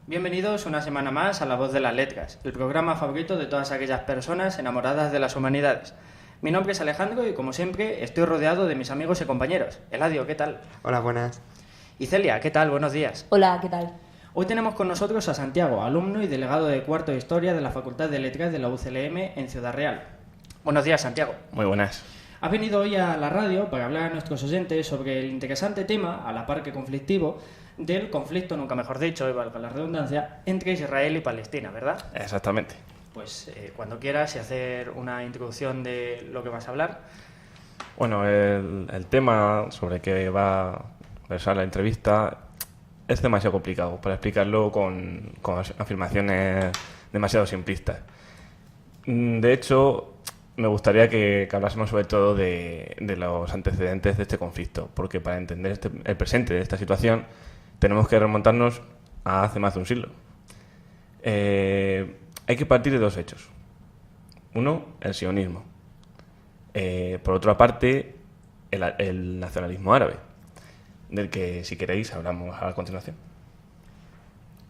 Bienvenidos una semana más a La Voz de las Letras, el programa favorito de todas aquellas personas enamoradas de las humanidades. Mi nombre es Alejandro y, como siempre, estoy rodeado de mis amigos y compañeros. Eladio, ¿qué tal? Hola, buenas. Y Celia, ¿qué tal? Buenos días. Hola, ¿qué tal? Hoy tenemos con nosotros a Santiago, alumno y delegado de cuarto de Historia de la Facultad de Letras de la UCLM en Ciudad Real. Buenos días, Santiago. Muy buenas. Has venido hoy a la radio para hablar a nuestros oyentes sobre el interesante tema, a la par que conflictivo, del conflicto, nunca mejor dicho, y valga la redundancia, entre Israel y Palestina, ¿verdad? Exactamente. Pues cuando quieras y hacer una introducción de lo que vas a hablar. Bueno, el tema sobre el que va a versar la entrevista es demasiado complicado para explicarlo con afirmaciones demasiado simplistas. De hecho, me gustaría que hablásemos sobre todo de los antecedentes de este conflicto, porque para entender el presente de esta situación tenemos que remontarnos a hace más de un siglo. Hay que partir de dos hechos. Uno, el sionismo. Por otra parte, el nacionalismo árabe, del que, si queréis, hablamos a continuación.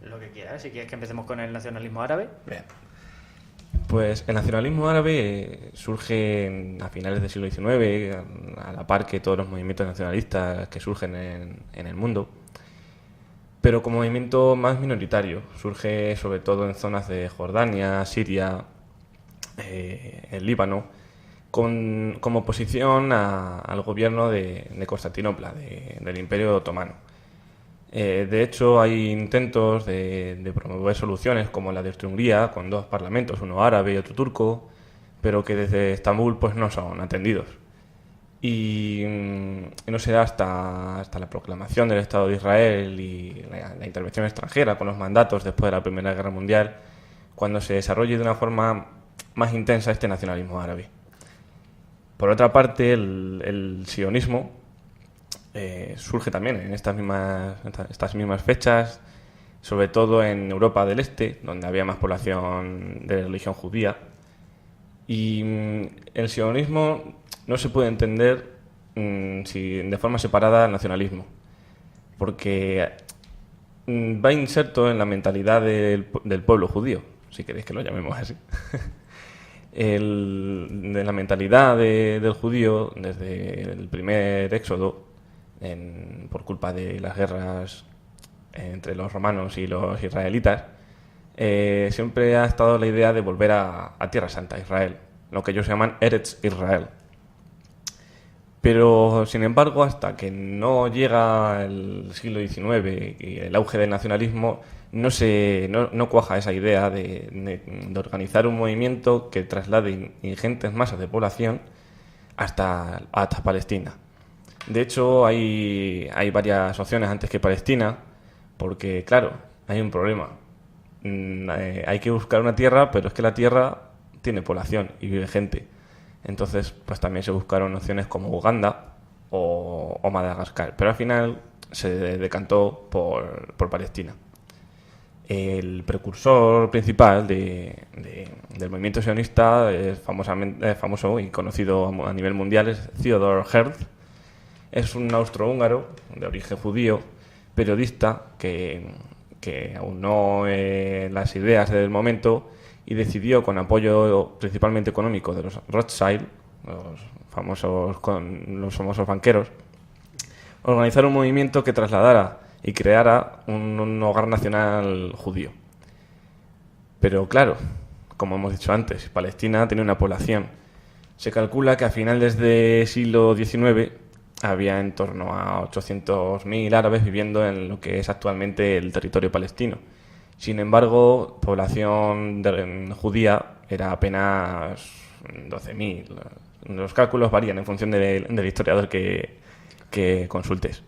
Lo que quieras, si quieres que empecemos con el nacionalismo árabe. Bien. Pues el nacionalismo árabe surge a finales del siglo XIX, a la par que todos los movimientos nacionalistas que surgen en el mundo, pero como movimiento más minoritario. Surge sobre todo en zonas de Jordania, Siria, el Líbano, como oposición al gobierno de Constantinopla, del Imperio Otomano. De hecho, hay intentos de promover soluciones como la de Austria-Hungría, con dos parlamentos, uno árabe y otro turco, pero que desde Estambul pues, no son atendidos. Y no será hasta la proclamación del Estado de Israel y la intervención extranjera con los mandatos después de la Primera Guerra Mundial cuando se desarrolle de una forma más intensa este nacionalismo árabe. Por otra parte, el sionismo surge también en estas mismas fechas, sobre todo en Europa del Este, donde había más población de religión judía. Y el sionismo no se puede entender de forma separada al nacionalismo, porque va inserto en la mentalidad del pueblo judío, si queréis que lo llamemos así. De la mentalidad del judío desde el primer éxodo, por culpa de las guerras entre los romanos y los israelitas, siempre ha estado la idea de volver a Tierra Santa, a Israel, lo que ellos llaman Eretz Israel. Pero, sin embargo, hasta que no llega el siglo XIX y el auge del nacionalismo, no cuaja esa idea de organizar un movimiento que traslade ingentes masas de población hasta Palestina. De hecho, hay varias opciones antes que Palestina, porque, claro, hay un problema. Hay que buscar una tierra, pero es que la tierra tiene población y vive gente. Entonces, pues también se buscaron opciones como Uganda o Madagascar, pero al final se decantó por Palestina. El precursor principal del movimiento sionista es famoso y conocido a nivel mundial, es Theodor Herzl. Es un austrohúngaro de origen judío, periodista que aunó las ideas del momento y decidió, con apoyo principalmente económico de los Rothschild, los famosos banqueros, organizar un movimiento que trasladara y creara un hogar nacional judío. Pero claro, como hemos dicho antes, Palestina tiene una población. Se calcula que a finales del siglo XIX había en torno a 800.000 árabes viviendo en lo que es actualmente el territorio palestino. Sin embargo, población judía era apenas 12.000. Los cálculos varían en función del historiador que consultes.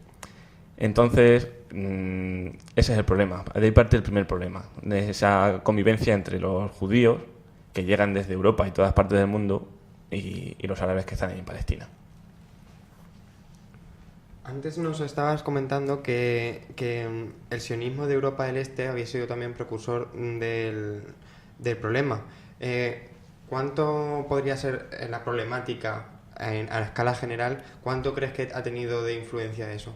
Entonces, ese es el problema. De ahí parte el primer problema, de esa convivencia entre los judíos que llegan desde Europa y todas partes del mundo y los árabes que están en Palestina. Antes nos estabas comentando que el sionismo de Europa del Este había sido también precursor del problema. ¿Cuánto podría ser la problemática a la escala general? ¿Cuánto crees que ha tenido de influencia eso?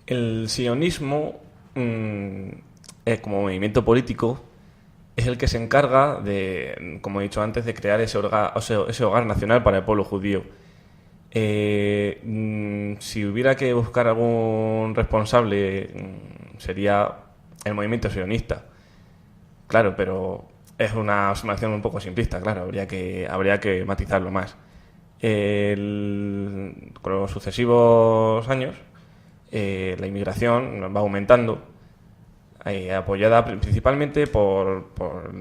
El sionismo como movimiento político, es el que se encarga de, como he dicho antes, de crear ese hogar nacional para el pueblo judío. Si hubiera que buscar algún responsable, sería el movimiento sionista. Claro, pero es una afirmación un poco simplista, claro, habría que matizarlo más. Con los sucesivos años, la inmigración va aumentando, apoyada principalmente por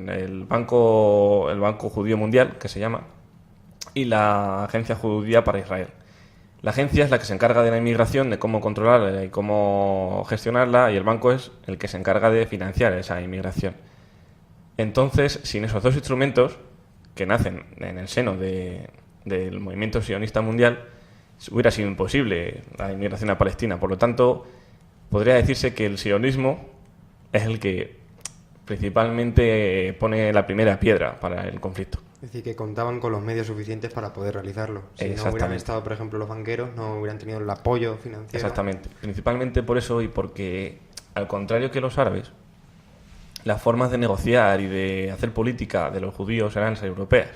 el Banco Judío Mundial, que se llama, y la Agencia Judía para Israel. La agencia es la que se encarga de la inmigración, de cómo controlarla y cómo gestionarla, y el banco es el que se encarga de financiar esa inmigración. Entonces, sin esos dos instrumentos, que nacen en el seno del movimiento sionista mundial, hubiera sido imposible la inmigración a Palestina. Por lo tanto, podría decirse que el sionismo es el que principalmente pone la primera piedra para el conflicto. Es decir, que contaban con los medios suficientes para poder realizarlo. Si no hubieran estado, por ejemplo, los banqueros, no hubieran tenido el apoyo financiero. Exactamente. Principalmente por eso y porque, al contrario que los árabes, las formas de negociar y de hacer política de los judíos eran europeas.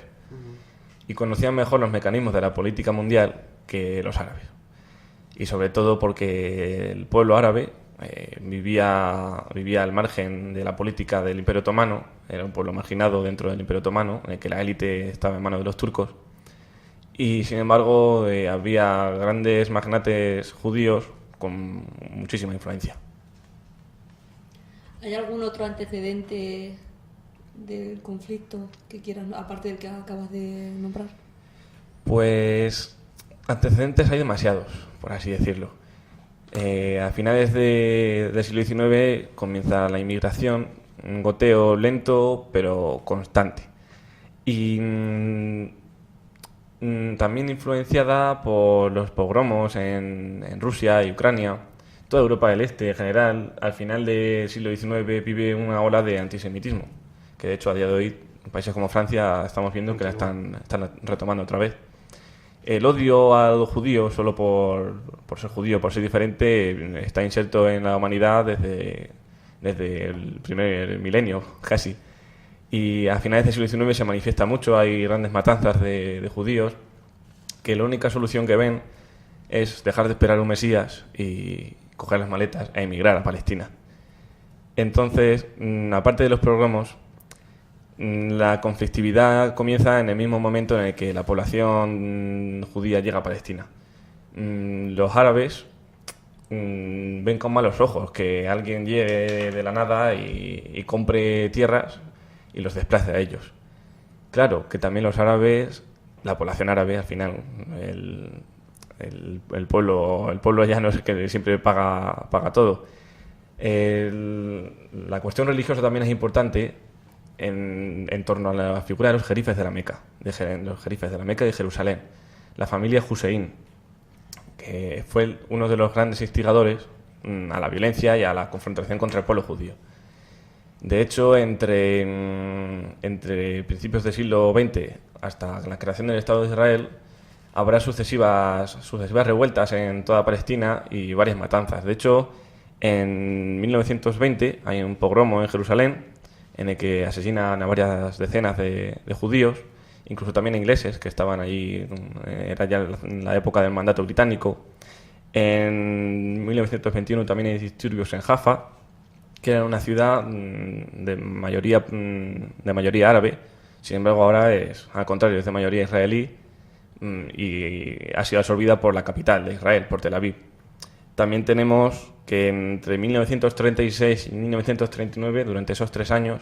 Y conocían mejor los mecanismos de la política mundial que los árabes. Y sobre todo porque el pueblo árabe vivía al margen de la política del Imperio Otomano, era un pueblo marginado dentro del Imperio Otomano, en el que la élite estaba en manos de los turcos, y sin embargo había grandes magnates judíos con muchísima influencia. ¿Hay algún otro antecedente del conflicto que quieras, aparte del que acabas de nombrar? Pues antecedentes hay demasiados, por así decirlo. A finales del siglo XIX comienza la inmigración, un goteo lento pero constante. Y también influenciada por los pogromos en Rusia y Ucrania. Toda Europa del Este en general, al final del siglo XIX, vive una ola de antisemitismo, que de hecho a día de hoy en países como Francia estamos viendo que la están retomando otra vez. El odio a los judíos solo por ser judío, por ser diferente, está inserto en la humanidad desde el primer milenio, casi. Y a finales del siglo XIX se manifiesta mucho, hay grandes matanzas de judíos, que la única solución que ven es dejar de esperar un Mesías y coger las maletas e emigrar a Palestina. Entonces, aparte de los pogromos, la conflictividad comienza en el mismo momento en el que la población judía llega a Palestina. Los árabes ven con malos ojos que alguien llegue de la nada y compre tierras y los desplace a ellos. Claro, que también los árabes, la población árabe al final, el pueblo ya no es el que siempre paga todo. La cuestión religiosa también es importante en torno a la figura de los jerifes de la Meca, los jerifes de la Meca y de Jerusalén, la familia Hussein, que fue uno de los grandes instigadores a la violencia y a la confrontación contra el pueblo judío. De hecho, entre principios del siglo XX hasta la creación del Estado de Israel, habrá sucesivas revueltas en toda Palestina y varias matanzas. De hecho, en 1920 hay un pogromo en Jerusalén en el que asesinan a varias decenas de judíos, incluso también ingleses que estaban allí, era ya la época del mandato británico. En 1921 también hay disturbios en Jaffa, que era una ciudad de mayoría árabe, sin embargo ahora es, al contrario, es de mayoría israelí y ha sido absorbida por la capital de Israel, por Tel Aviv. También tenemos que entre 1936 y 1939, durante esos 3 años,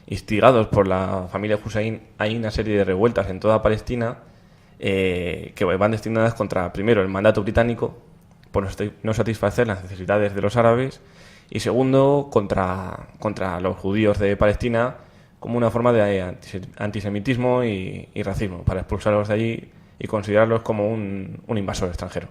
instigados por la familia Hussein, hay una serie de revueltas en toda Palestina que van destinadas contra, primero, el mandato británico, por no satisfacer las necesidades de los árabes, y segundo, contra los judíos de Palestina, como una forma de antisemitismo y racismo, para expulsarlos de allí y considerarlos como un invasor extranjero.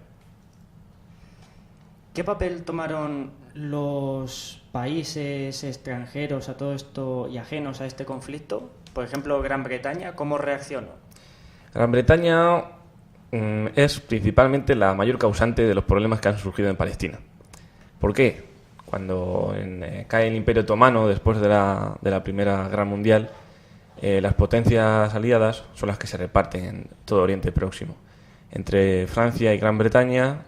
¿Qué papel tomaron los países extranjeros a todo esto y ajenos a este conflicto? Por ejemplo, Gran Bretaña, ¿cómo reaccionó? Gran Bretaña es principalmente la mayor causante de los problemas que han surgido en Palestina. ¿Por qué? cuando cae el Imperio Otomano después de la Primera Guerra Mundial, las potencias aliadas son las que se reparten en todo Oriente Próximo. Entre Francia y Gran Bretaña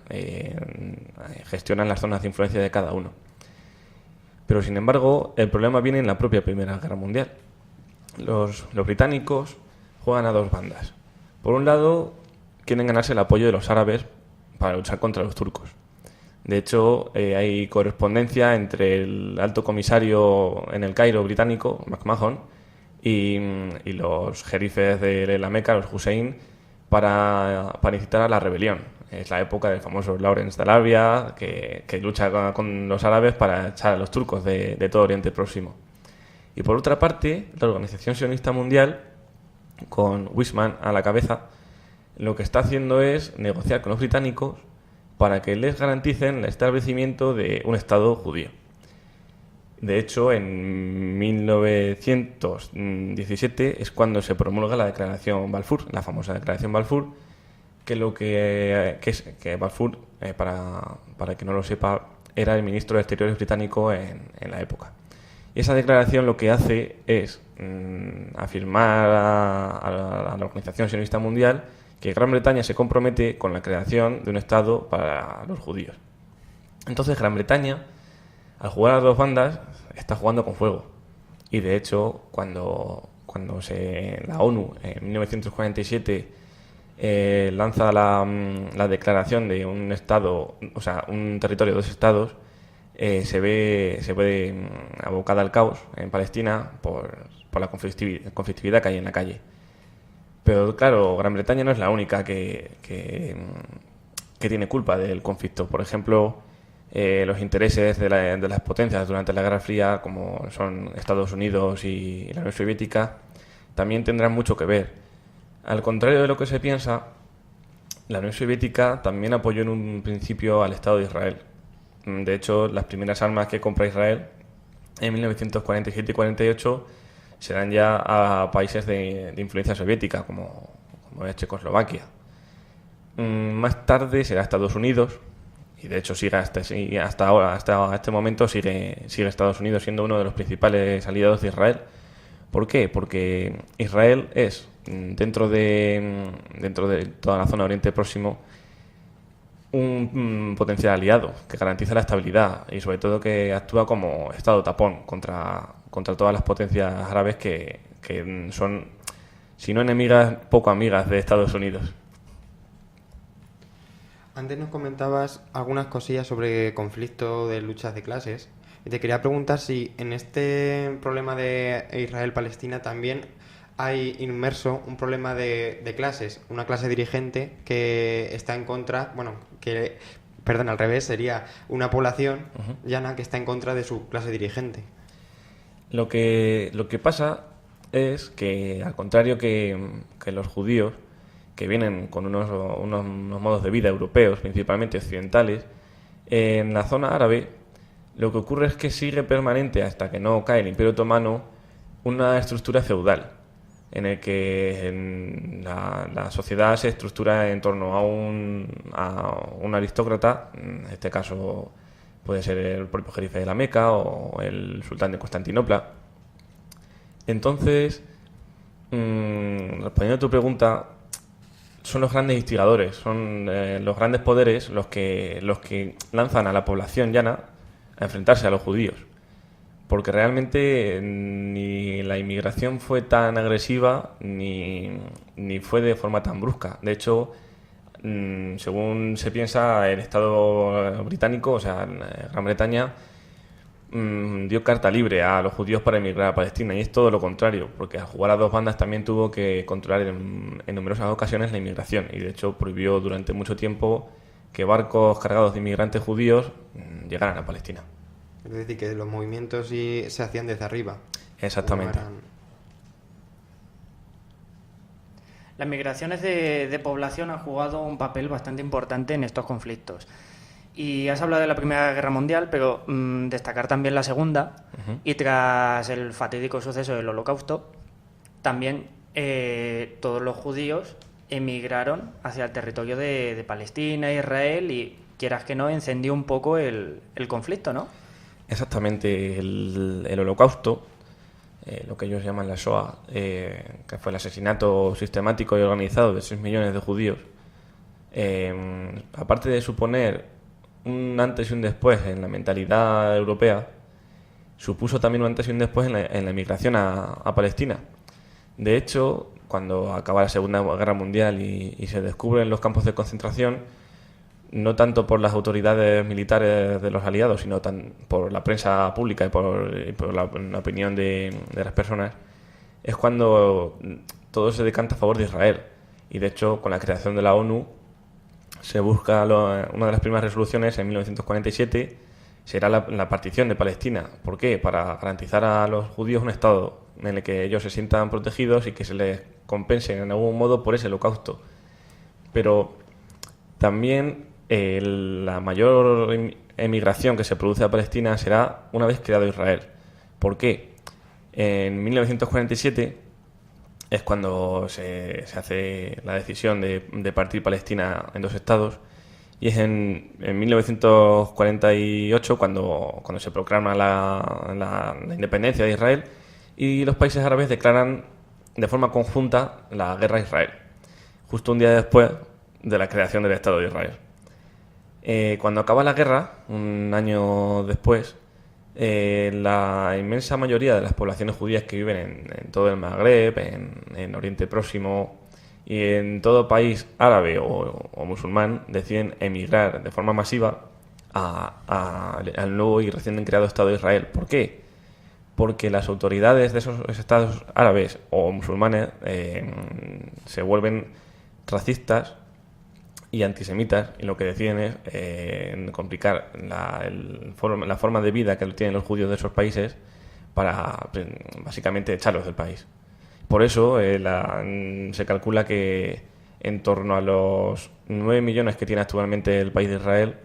gestionan las zonas de influencia de cada uno. Pero, sin embargo, el problema viene en la propia Primera Guerra Mundial. Los británicos juegan a dos bandas. Por un lado, quieren ganarse el apoyo de los árabes para luchar contra los turcos. De hecho, hay correspondencia entre el alto comisario en el Cairo británico, McMahon, y los jerifes de la Meca, los Hussein, para incitar a la rebelión. Es la época del famoso Lawrence de Arabia, que lucha con los árabes para echar a los turcos de todo Oriente Próximo. Y por otra parte, la Organización Sionista Mundial, con Weizmann a la cabeza, lo que está haciendo es negociar con los británicos para que les garanticen el establecimiento de un Estado judío. De hecho, en 1917 es cuando se promulga la Declaración Balfour, la famosa Declaración Balfour, que Balfour, para que no lo sepa, era el ministro de Exteriores británico en la época. Y esa declaración lo que hace es afirmar a la Organización Sionista Mundial que Gran Bretaña se compromete con la creación de un Estado para los judíos. Entonces Gran Bretaña, al jugar a las dos bandas, está jugando con fuego. Y de hecho, cuando la ONU en 1947 lanza la declaración de un Estado, o sea, un territorio de dos Estados, se ve abocada al caos en Palestina por la conflictividad que hay en la calle. Pero claro, Gran Bretaña no es la única que tiene culpa del conflicto. Por ejemplo, los intereses de las potencias durante la Guerra Fría, como son Estados Unidos y la Unión Soviética, también tendrán mucho que ver. Al contrario de lo que se piensa, la Unión Soviética también apoyó en un principio al Estado de Israel. De hecho, las primeras armas que compra Israel en 1947 y 48 serán ya a países de influencia soviética, como es Checoslovaquia. Más tarde será Estados Unidos, y de hecho sigue hasta ahora, hasta este momento sigue Estados Unidos siendo uno de los principales aliados de Israel. ¿Por qué? Porque Israel es, dentro de toda la zona de Oriente Próximo, un potencial aliado que garantiza la estabilidad y sobre todo que actúa como Estado tapón contra todas las potencias árabes que son, si no enemigas, poco amigas de Estados Unidos. Antes nos comentabas algunas cosillas sobre conflicto de luchas de clases y te quería preguntar si en este problema de Israel-Palestina también hay inmerso un problema de clases, una clase dirigente que está en contra, al revés, sería una población llana que está en contra de su clase dirigente. Lo que pasa es que, al contrario que los judíos, que vienen con unos modos de vida europeos, principalmente occidentales, en la zona árabe lo que ocurre es que sigue permanente, hasta que no cae el Imperio Otomano, una estructura feudal, en el que la sociedad se estructura en torno a un aristócrata, en este caso puede ser el propio jerife de la Meca o el sultán de Constantinopla. Entonces, respondiendo a tu pregunta, son los grandes instigadores, son los grandes poderes los que lanzan a la población llana a enfrentarse a los judíos. Porque realmente ni la inmigración fue tan agresiva ni fue de forma tan brusca. De hecho, según se piensa, el Estado británico, o sea, Gran Bretaña, dio carta libre a los judíos para emigrar a Palestina, y es todo lo contrario, porque al jugar a dos bandas también tuvo que controlar en numerosas ocasiones la inmigración, y de hecho prohibió durante mucho tiempo que barcos cargados de inmigrantes judíos llegaran a Palestina. Es decir, que los movimientos se hacían desde arriba. Exactamente. Las migraciones de población han jugado un papel bastante importante en estos conflictos. Y has hablado de la Primera Guerra Mundial, pero destacar también la Segunda. Y tras el fatídico suceso del Holocausto, también todos los judíos emigraron hacia el territorio de Palestina, Israel, y quieras que no, encendió un poco el conflicto, ¿no? Exactamente, el Holocausto, lo que ellos llaman la Shoah, que fue el asesinato sistemático y organizado de 6 millones de judíos, aparte de suponer un antes y un después en la mentalidad europea, supuso también un antes y un después en la inmigración a Palestina. De hecho, cuando acaba la Segunda Guerra Mundial y se descubren los campos de concentración, no tanto por las autoridades militares de los aliados, sino por la prensa pública y por la opinión de las personas, es cuando todo se decanta a favor de Israel. Y de hecho, con la creación de la ONU, se busca una de las primeras resoluciones en 1947, será la partición de Palestina. ¿Por qué? Para garantizar a los judíos un Estado en el que ellos se sientan protegidos y que se les compense en algún modo por ese holocausto. Pero también la mayor emigración que se produce a Palestina será una vez creado Israel. ¿Por qué? En 1947 es cuando se hace la decisión de partir Palestina en 2 estados, y es en 1948 cuando se proclama la independencia de Israel, y los países árabes declaran de forma conjunta la guerra a Israel, justo un día después de la creación del Estado de Israel. Cuando acaba la guerra, un año después, la inmensa mayoría de las poblaciones judías que viven en todo el Magreb, en Oriente Próximo y en todo país árabe o musulmán, deciden emigrar de forma masiva al nuevo y recién creado Estado de Israel. ¿Por qué? Porque las autoridades de esos estados árabes o musulmanes se vuelven racistas y antisemitas, y lo que deciden es complicar la forma de vida que tienen los judíos de esos países para básicamente echarlos del país. Por eso se calcula que en torno a los 9 millones que tiene actualmente el país de Israel,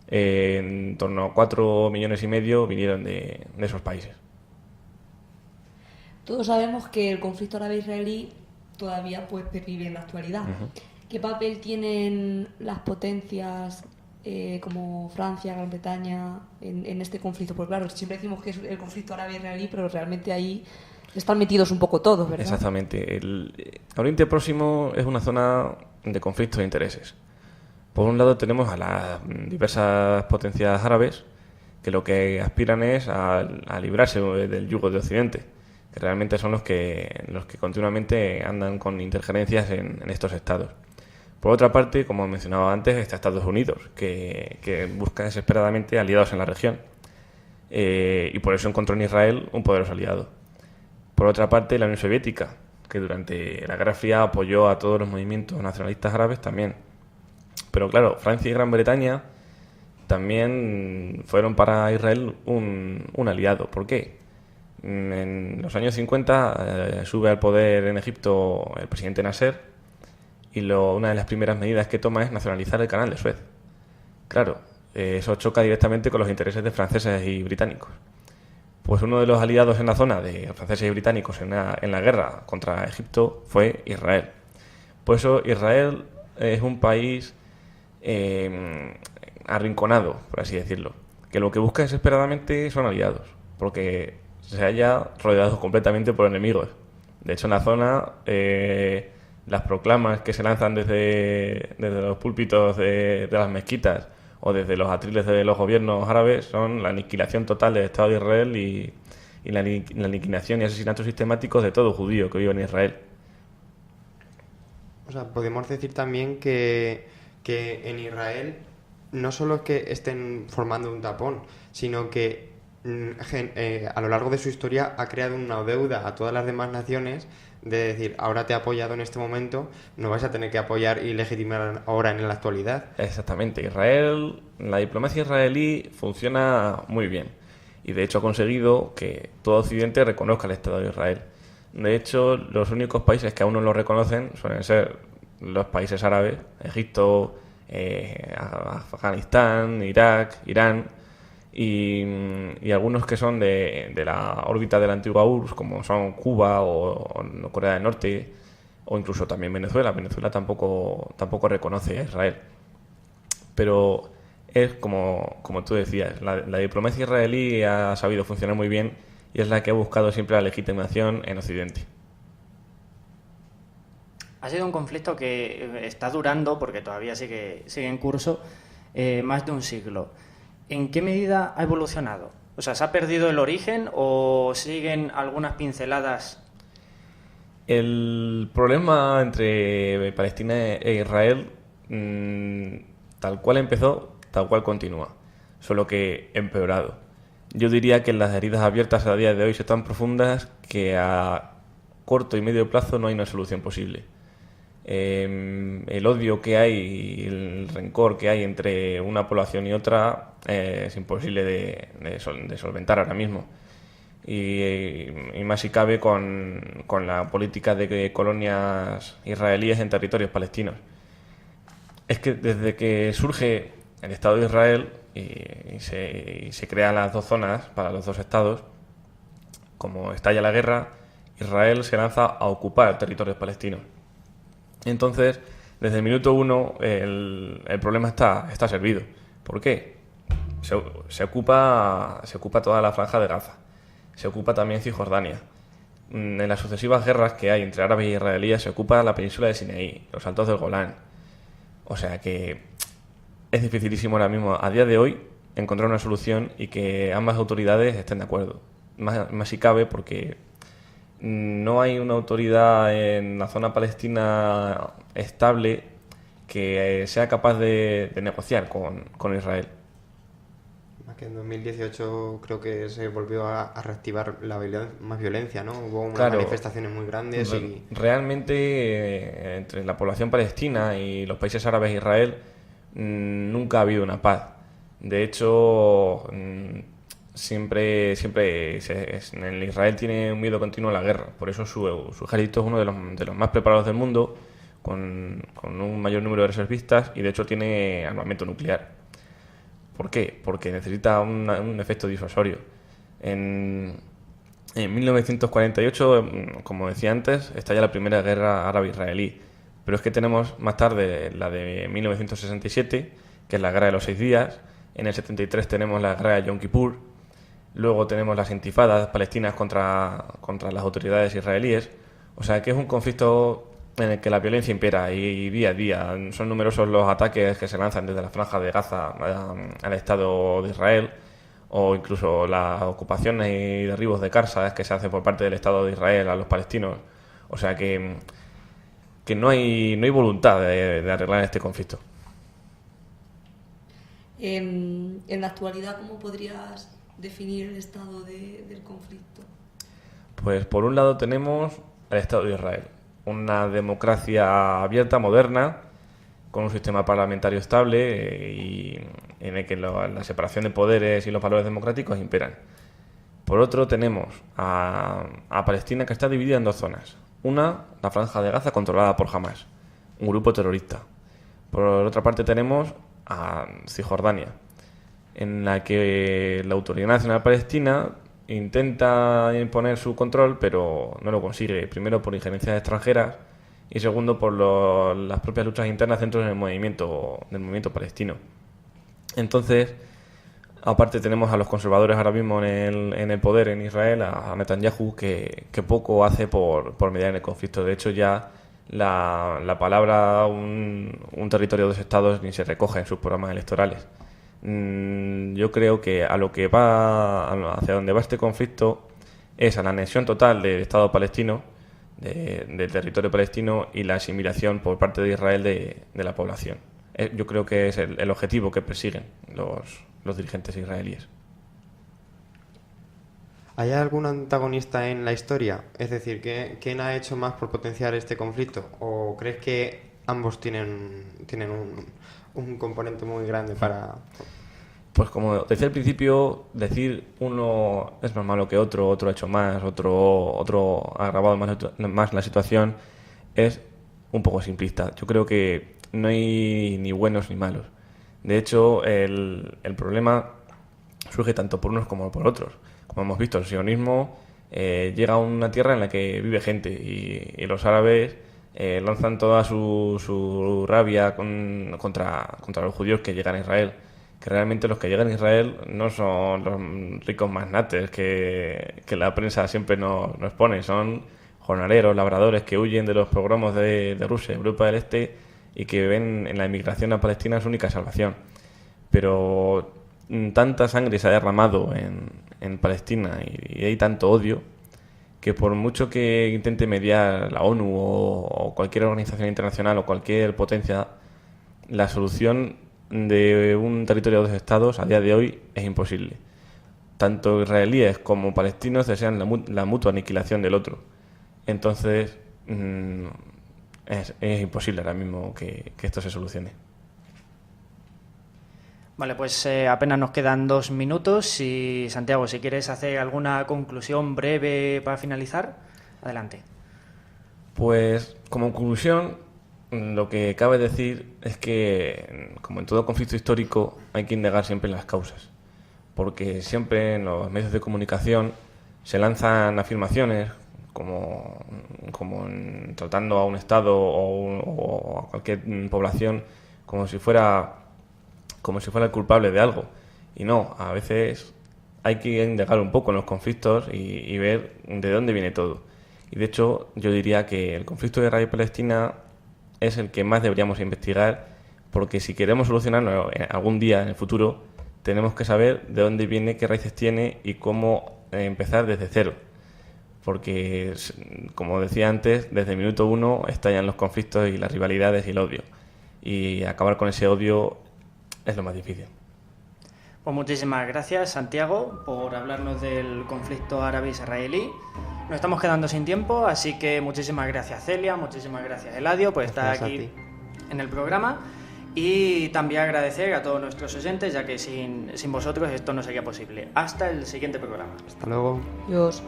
en torno a 4,5 millones vinieron de esos países. Todos sabemos que el conflicto árabe-israelí todavía pues pervive en la actualidad. Uh-huh. ¿Qué papel tienen las potencias como Francia, Gran Bretaña en este conflicto? Porque claro, siempre decimos que es el conflicto árabe-israelí, pero realmente ahí están metidos un poco todos, ¿verdad? Exactamente. El Oriente Próximo es una zona de conflictos de intereses. Por un lado tenemos a las diversas potencias árabes que lo que aspiran es a librarse del yugo de Occidente, que realmente son los que continuamente andan con interferencias en estos estados. Por otra parte, como mencionaba antes, está Estados Unidos, que busca desesperadamente aliados en la región, y por eso encontró en Israel un poderoso aliado. Por otra parte, la Unión Soviética, que durante la Guerra Fría apoyó a todos los movimientos nacionalistas árabes también. Pero claro, Francia y Gran Bretaña también fueron para Israel un aliado. ¿Por qué? En los años 50 sube al poder en Egipto el presidente Nasser, y una de las primeras medidas que toma es nacionalizar el canal de Suez. Claro, eso choca directamente con los intereses de franceses y británicos. Pues uno de los aliados en la zona de franceses y británicos en la guerra contra Egipto fue Israel. Por eso Israel es un país arrinconado, por así decirlo, que lo que busca desesperadamente son aliados, porque se halla rodeado completamente por enemigos. De hecho, en la zona, las proclamas que se lanzan desde los púlpitos de las mezquitas o desde los atriles de los gobiernos árabes son la aniquilación total del Estado de Israel y la aniquilación y asesinatos sistemáticos de todo judío que vive en Israel. O sea, podemos decir también que en Israel no solo es que estén formando un tapón, sino que a lo largo de su historia ha creado una deuda a todas las demás naciones de decir, ahora te he apoyado en este momento, no vas a tener que apoyar y legitimar ahora en la actualidad. Exactamente. La diplomacia israelí funciona muy bien, y de hecho ha conseguido que todo Occidente reconozca el Estado de Israel. De hecho, los únicos países que aún no lo reconocen suelen ser los países árabes, Egipto, Afganistán, Irak, Irán, y algunos que son de la órbita de la antigua URSS, como son Cuba o Corea del Norte, o incluso también Venezuela. Venezuela tampoco reconoce a Israel. Pero es, como tú decías, la diplomacia israelí ha sabido funcionar muy bien y es la que ha buscado siempre la legitimación en Occidente. Ha sido un conflicto que está durando, porque todavía sigue en curso, más de un siglo. ¿En qué medida ha evolucionado? O sea, ¿se ha perdido el origen o siguen algunas pinceladas? El problema entre Palestina e Israel, tal cual empezó, tal cual continúa, solo que empeorado. Yo diría que las heridas abiertas a día de hoy son tan profundas que a corto y medio plazo no hay una solución posible. El odio que hay y el rencor que hay entre una población y otra es imposible de solventar ahora mismo. Y más si cabe con la política de colonias israelíes en territorios palestinos. Es que desde que surge el Estado de Israel y se crean las dos zonas para los dos estados, como estalla la guerra, Israel se lanza a ocupar territorios palestinos. Entonces, desde el minuto uno, el problema está servido. ¿Por qué? Se ocupa toda la franja de Gaza. Se ocupa también Cisjordania. En las sucesivas guerras que hay entre árabes e israelíes se ocupa la península de Sinaí, los altos del Golán. O sea que es dificilísimo ahora mismo, a día de hoy, encontrar una solución y que ambas autoridades estén de acuerdo. Más si cabe porque no hay una autoridad en la zona palestina estable que sea capaz de negociar con Israel. Que en 2018 creo que se volvió a reactivar más violencia, ¿no? Hubo unas Claro, manifestaciones muy grandes y... Realmente entre la población palestina y los países árabes e Israel nunca ha habido una paz. De hecho, siempre en Israel tiene un miedo continuo a la guerra. Por eso su ejército es uno de los más preparados del mundo, con un mayor número de reservistas y de hecho tiene armamento nuclear. ¿Por qué? Porque necesita un efecto disuasorio. En 1948, como decía antes, estalla la primera guerra árabe-israelí. Pero es que tenemos más tarde la de 1967, que es la guerra de los 6 días. En el 73 tenemos la guerra de Yom Kippur. Luego tenemos las intifadas palestinas contra las autoridades israelíes. O sea que es un conflicto en el que la violencia impera y día a día son numerosos los ataques que se lanzan desde la franja de Gaza al Estado de Israel, o incluso las ocupaciones y derribos de casas que se hacen por parte del Estado de Israel a los palestinos. O sea que no hay voluntad de arreglar este conflicto. En la actualidad, ¿cómo podrías definir el estado del conflicto? Pues por un lado tenemos el Estado de Israel, una democracia abierta, moderna, con un sistema parlamentario estable y en el que la separación de poderes y los valores democráticos imperan. Por otro tenemos a Palestina, que está dividida en dos zonas. Una, la franja de Gaza, controlada por Hamas, un grupo terrorista. Por otra parte tenemos a Cisjordania, en la que la Autoridad Nacional Palestina intenta imponer su control, pero no lo consigue. Primero por injerencias extranjeras y segundo por las propias luchas internas dentro del movimiento palestino. Entonces, aparte tenemos a los conservadores ahora mismo en el poder en Israel, a Netanyahu, que poco hace por mediar en el conflicto. De hecho, ya la palabra un territorio de dos estados ni se recoge en sus programas electorales. Yo creo que hacia donde va este conflicto es a la anexión total del Estado palestino, del territorio palestino, y la asimilación por parte de Israel de la población. Yo creo que es el objetivo que persiguen los dirigentes israelíes. ¿Hay algún antagonista en la historia? Es decir, ¿quién ha hecho más por potenciar este conflicto? ¿O crees que ambos tienen un componente muy grande para...? Pues como decía al principio, decir uno es más malo que otro ha hecho más, otro ha agravado más la situación, es un poco simplista. Yo creo que no hay ni buenos ni malos. De hecho, el problema surge tanto por unos como por otros. Como hemos visto, el sionismo llega a una tierra en la que vive gente y los árabes lanzan toda su rabia contra los judíos que llegan a Israel. que realmente los que llegan a Israel no son los ricos magnates que la prensa siempre nos pone, son jornaleros, labradores que huyen de los pogromos de Rusia, Europa del Este, y que ven en la inmigración a Palestina su única salvación. Pero tanta sangre se ha derramado en Palestina y hay tanto odio que por mucho que intente mediar la ONU o cualquier organización internacional o cualquier potencia, la solución de un territorio de dos estados a día de hoy es imposible. Tanto israelíes como palestinos desean la mutua aniquilación del otro. Entonces es imposible ahora mismo que esto se solucione. Vale, pues apenas nos quedan 2 minutos y Santiago, si quieres hacer alguna conclusión breve para finalizar, adelante. Pues como conclusión, lo que cabe decir es que, como en todo conflicto histórico, hay que indagar siempre en las causas, porque siempre en los medios de comunicación se lanzan afirmaciones como tratando a un Estado o a cualquier población como si fuera el culpable de algo. Y no, a veces hay que indagar un poco en los conflictos y ver de dónde viene todo. Y de hecho, yo diría que el conflicto de Israel y Palestina es el que más deberíamos investigar, porque si queremos solucionarlo algún día en el futuro, tenemos que saber de dónde viene, qué raíces tiene y cómo empezar desde cero. Porque, como decía antes, desde el minuto 1 estallan los conflictos y las rivalidades y el odio. Y acabar con ese odio es lo más difícil. Pues muchísimas gracias, Santiago, por hablarnos del conflicto árabe-israelí. Nos estamos quedando sin tiempo, así que muchísimas gracias, Celia, muchísimas gracias, Eladio, por estar aquí en el programa. Y también agradecer a todos nuestros oyentes, ya que sin vosotros esto no sería posible. Hasta el siguiente programa. Hasta luego. Adiós.